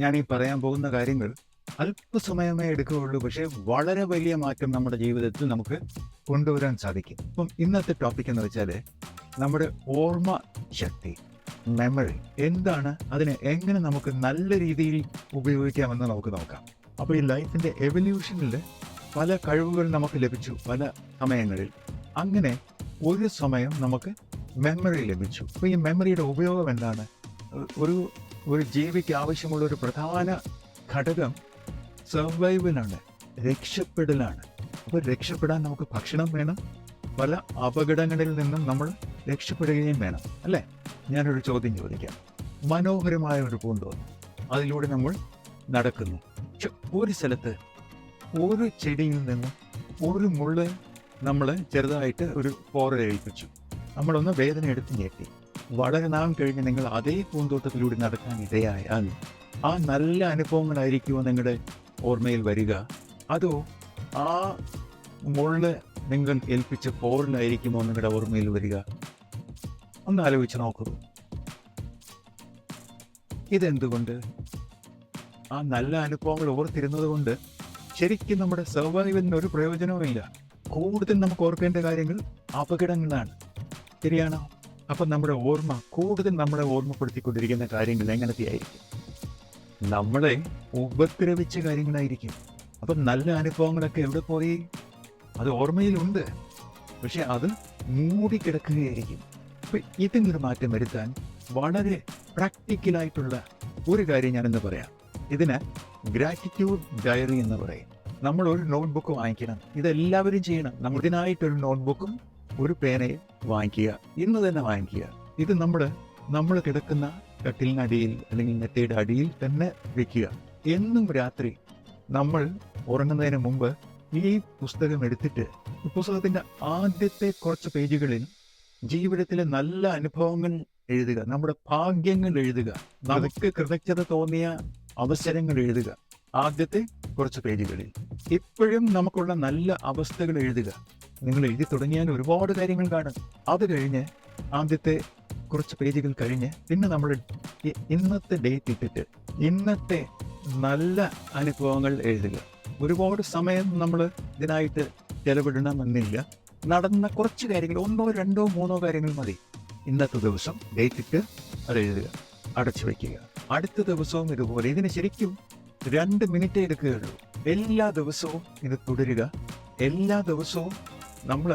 ഞാൻ ഈ പറയാൻ പോകുന്ന കാര്യങ്ങൾ അല്പസമയമേ എടുക്കുകയുള്ളൂ, പക്ഷേ വളരെ വലിയ മാറ്റം നമ്മുടെ ജീവിതത്തിൽ നമുക്ക് കൊണ്ടുവരാൻ സാധിക്കും. ഇപ്പം ഇന്നത്തെ ടോപ്പിക് എന്ന് വെച്ചാൽ നമ്മുടെ ഓർമ്മ ശക്തി, മെമ്മറി എന്താണ്, അതിനെ എങ്ങനെ നമുക്ക് നല്ല രീതിയിൽ ഉപയോഗിക്കാമെന്ന് നമുക്ക് നോക്കാം. അപ്പോൾ ഈ ലൈഫിൻ്റെ എവല്യൂഷനിൽ പല കഴിവുകൾ നമുക്ക് ലഭിച്ചു പല സമയങ്ങളിൽ. അങ്ങനെ ഒരു സമയം നമുക്ക് മെമ്മറി ലഭിച്ചു. അപ്പോൾ ഈ മെമ്മറിയുടെ ഉപയോഗം എന്താണ്? ഒരു ഒരു ജീവിക്ക് ആവശ്യമുള്ള ഒരു പ്രധാന ഘടകം സർവൈവലാണ്, രക്ഷപ്പെടലാണ്. അപ്പോൾ രക്ഷപ്പെടാൻ നമുക്ക് ഭക്ഷണം വേണം, പല അപകടങ്ങളിൽ നിന്നും നമ്മൾ രക്ഷപ്പെടുകയും വേണം, അല്ലേ? ഞാനൊരു ചോദ്യം ചോദിക്കാം. മനോഹരമായ ഒരു പൂന്തോട്ടം, അതിലൂടെ നമ്മൾ നടക്കുന്നു. പക്ഷെ ഒരു സ്ഥലത്ത് ഒരു ചെടിയിൽ നിന്നും ഒരു മുള്ള് നമ്മൾ ചെറുതായിട്ട് ഒരു പോറലേൽപ്പിച്ചു. നമ്മളൊന്ന് വേദന എടുത്ത് ഞെട്ടി. വളരെ നാൾ കഴിഞ്ഞ് നിങ്ങൾ അതേ പൂന്തോട്ടത്തിലൂടെ നടക്കാൻ ഇടയായാൽ ആ നല്ല അനുഭവങ്ങളായിരിക്കുമോ നിങ്ങളുടെ ഓർമ്മയിൽ വരിക, അതോ ആ മുള്ള് നിങ്ങൾ ഏൽപ്പിച്ച പോറിലായിരിക്കുമോ നിങ്ങളുടെ ഓർമ്മയിൽ വരിക? ഒന്ന് ആലോചിച്ച് നോക്കൂ. ഇതെന്തുകൊണ്ട്? ആ നല്ല അനുഭവങ്ങൾ ഓർത്തിരുന്നത് കൊണ്ട് ശരിക്കും നമ്മുടെ സർവൈവലിന് ഒരു പ്രയോജനവുമില്ല. കൂടുതൽ നമുക്ക് ഓർക്കേണ്ട കാര്യങ്ങൾ അപകടങ്ങളാണ്. ശരിയാണോ? അപ്പം നമ്മുടെ ഓർമ്മ കൂടുതൽ നമ്മളെ ഓർമ്മപ്പെടുത്തിക്കൊണ്ടിരിക്കുന്ന കാര്യങ്ങൾ എങ്ങനത്തെ ആയിരിക്കും? നമ്മളെ ഉപദ്രവിച്ച കാര്യങ്ങളായിരിക്കും. അപ്പം നല്ല അനുഭവങ്ങളൊക്കെ എവിടെ പോയി? അത് ഓർമ്മയിലുണ്ട്, പക്ഷെ അത് മൂടിക്കിടക്കുകയായിരിക്കും. അപ്പം ഇതിനൊരു മാറ്റം വരുത്താൻ വളരെ പ്രാക്ടിക്കലായിട്ടുള്ള ഒരു കാര്യം ഞാനെന്ന് പറയാം. ഇതിന് ഗ്രാറ്റിറ്റ്യൂഡ് ഡയറി എന്ന് പറയും. നമ്മൾ ഒരു നോട്ട്ബുക്ക് വാങ്ങിക്കണം. ഇതെല്ലാവരും ചെയ്യണം. നമ്മൾ ഇതിനായിട്ടൊരു നോട്ട്ബുക്കും ഒരു പേനയും വാങ്ങിക്കുക, ഇന്ന് തന്നെ വാങ്ങിക്കുക. ഇത് നമ്മൾ കിടക്കുന്ന കട്ടിലിനടിയിൽ അല്ലെങ്കിൽ നെറ്റയുടെ അടിയിൽ തന്നെ വെക്കുക. എന്നും രാത്രി നമ്മൾ ഉറങ്ങുന്നതിന് മുമ്പ് ഈ പുസ്തകം എടുത്തിട്ട് പുസ്തകത്തിന്റെ ആദ്യത്തെ കുറച്ച് പേജുകളിൽ ജീവിതത്തിലെ നല്ല അനുഭവങ്ങൾ എഴുതുക, നമ്മുടെ ഭാഗ്യങ്ങൾ എഴുതുക, നമുക്ക് കൃതജ്ഞത തോന്നിയ അവസരങ്ങൾ എഴുതുക. ആദ്യത്തെ കുറച്ച് പേജുകളിൽ ഇപ്പോഴും നമുക്കുള്ള നല്ല അവസ്ഥകൾ എഴുതുക. നിങ്ങൾ എഴുതി തുടങ്ങിയാൽ ഒരുപാട് കാര്യങ്ങൾ കാണും. അത് കഴിഞ്ഞ് ആദ്യത്തെ കുറച്ച് പേജുകൾ കഴിഞ്ഞ് പിന്നെ നമ്മൾ ഇന്നത്തെ ഡേറ്റ് ഇട്ടിട്ട് ഇന്നത്തെ നല്ല അനുഭവങ്ങൾ എഴുതുക. ഒരുപാട് സമയം നമ്മൾ ഇതിനായിട്ട് ചെലവിടണമെന്നില്ല. നടന്ന കുറച്ച് കാര്യങ്ങൾ, 1, 2, 3 കാര്യങ്ങൾ മതി. ഇന്നത്തെ ദിവസം ഡേറ്റ് ഇട്ട് അത് എഴുതുക, അടച്ചു വയ്ക്കുക. അടുത്ത ദിവസവും ഇതുപോലെ. ഇതിന് ശരിക്കും 2 മിനിറ്റ് എടുക്കുകയുള്ളൂ. എല്ലാ ദിവസവും ഇത് തുടരുക. എല്ലാ ദിവസവും നമ്മൾ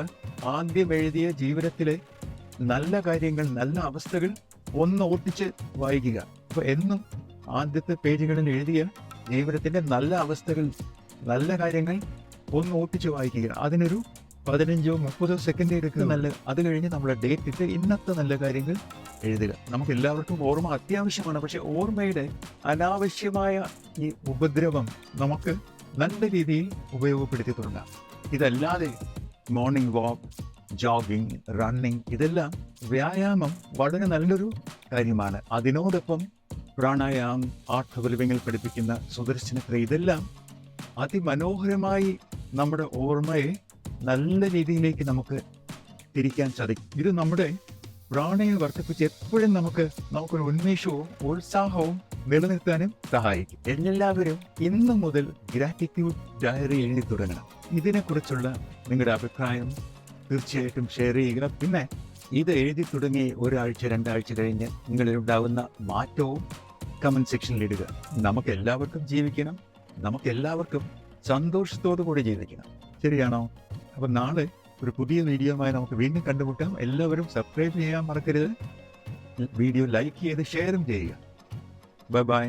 ആദ്യം എഴുതിയ ജീവിതത്തിലെ നല്ല കാര്യങ്ങൾ, നല്ല അവസ്ഥകൾ ഒന്ന് ഓട്ടിച്ച് വായിക്കുക. അപ്പോൾ എന്നും ആദ്യത്തെ പേജുകളിൽ എഴുതിയ ജീവിതത്തിൻ്റെ നല്ല അവസ്ഥകൾ, നല്ല കാര്യങ്ങൾ ഒന്ന് ഓട്ടിച്ച് വായിക്കുക. അതിനൊരു 15-30 സെക്കൻഡ് എടുക്കുക. അത് കഴിഞ്ഞ് നമ്മുടെ ഡേറ്റ് ഇട്ട് ഇന്നത്തെ നല്ല കാര്യങ്ങൾ എഴുതുക. നമുക്ക് എല്ലാവർക്കും ഓർമ്മ അത്യാവശ്യമാണ്, പക്ഷെ ഓർമ്മയുടെ അനാവശ്യമായ ഈ ഉപദ്രവം നമുക്ക് നല്ല രീതിയിൽ ഉപയോഗപ്പെടുത്തി തുടങ്ങാം. ഇതല്ലാതെ മോർണിംഗ് വാക്ക്, ജോഗിങ്, റണ്ണിങ്, ഇതെല്ലാം വ്യായാമം വളരെ നല്ലൊരു കാര്യമാണ്. അതിനോടൊപ്പം പ്രാണായാമം, ആർട്ട് ഓഫ് ലിവിങ്ങിൽ പഠിപ്പിക്കുന്ന സുദർശന ക്രിയ, ഇതെല്ലാം അതിമനോഹരമായി നമ്മുടെ ഓർമ്മയെ നല്ല രീതിയിലേക്ക് നമുക്ക് തിരിക്കാൻ സാധിക്കും. ഇത് നമ്മുടെ പ്രാണയെ വർദ്ധിപ്പിച്ച് എപ്പോഴും നമുക്കൊരു ഉന്മേഷവും ഉത്സാഹവും നിലനിർത്താനും സഹായിക്കും. എല്ലാവരും ഇന്നു മുതൽ ഗ്രാറ്റിറ്റ്യൂഡ് ഡയറി എഴുതി തുടങ്ങണം. ഇതിനെക്കുറിച്ചുള്ള നിങ്ങളുടെ അഭിപ്രായം തീർച്ചയായിട്ടും ഷെയർ ചെയ്യുക. പിന്നെ ഇത് എഴുതി തുടങ്ങി 1 ആഴ്ച 2 ആഴ്ച കഴിഞ്ഞ് നിങ്ങളിലുണ്ടാകുന്ന മാറ്റവും കമൻറ്റ് സെക്ഷനിൽ ഇടുക. നമുക്ക് എല്ലാവർക്കും ജീവിക്കണം, നമുക്ക് എല്ലാവർക്കും സന്തോഷത്തോടു കൂടി ജീവിക്കണം. ശരിയാണോ? അപ്പം നാളെ ഒരു പുതിയ വീഡിയോയുമായി നമുക്ക് വീണ്ടും കണ്ടുമുട്ടാം. എല്ലാവരും സബ്സ്ക്രൈബ് ചെയ്യാൻ മറക്കരുത്. വീഡിയോ ലൈക്ക് ചെയ്ത് ഷെയറും ചെയ്യുക. Bye bye.